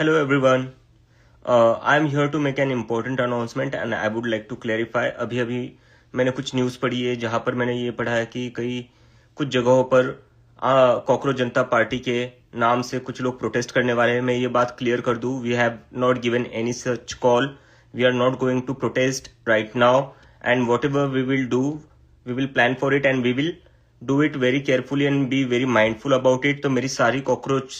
Hello everyone. I'm here to make an important announcement and I would like to clarify. अभी मैंने कुछ news पढ़ी है जहां पर मैंने ये पढ़ा है कि कुछ जगहों पर कॉकरोच जनता पार्टी के नाम से कुछ लोग प्रोटेस्ट करने वाले हैं. मैं ये बात क्लियर कर दूं. We have not given any such call. We are not going to protest right now and whatever we will do we will plan for it and we will do it very carefully and be very mindful about it. तो मेरी सारी cockroach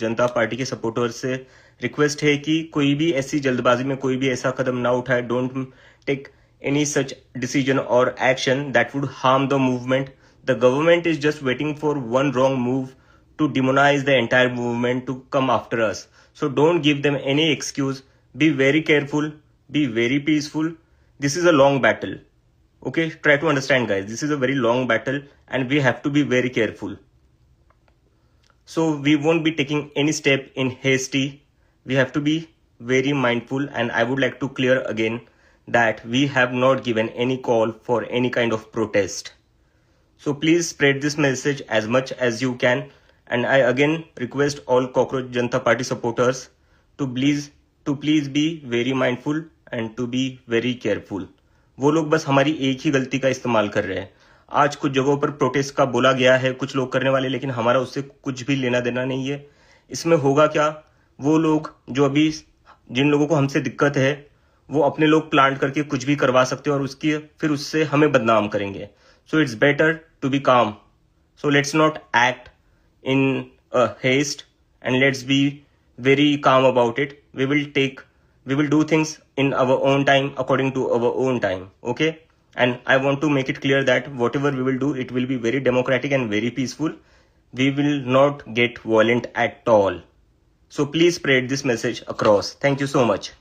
जनता party के supporters से request है कि कोई भी ऐसी जल्दबाजी में कोई भी ऐसा कदम ना उठाए. Don't take any such decision or action that would harm the movement. The government is just waiting for one wrong move to demonize the entire movement to come after us. So don't give them any excuse. Be very careful. Be very peaceful. This is a long battle. Okay, try to understand guys. This is a very long battle and we have to be very careful. So we won't be taking any step in hasty. We have to be very mindful and I would like to clear again that we have not given any call for any kind of protest. So please spread this message as much as you can and I again request all Cockroach Janata Party supporters to please be very mindful and to be very careful. वो लोग बस हमारी एक ही गलती का इस्तेमाल कर रहे हैं. आज कुछ जगहों पर प्रोटेस्ट का बोला गया है कुछ लोग करने वाले, लेकिन हमारा उससे कुछ भी लेना देना नहीं है. इसमें होगा क्या, वो लोग जो अभी जिन लोगों को हमसे दिक्कत है वो अपने लोग प्लांट करके कुछ भी करवा सकते हैं और फिर उससे हमें बदनाम करेंगे. So it's better to be calm. So let's not act in haste and let's be very calm about it. We will do things in our own time according to our own time. Okay, and I want to make it clear that whatever we will do, it will be very democratic and very peaceful. We will not get violent at all. So please spread this message across. Thank you so much.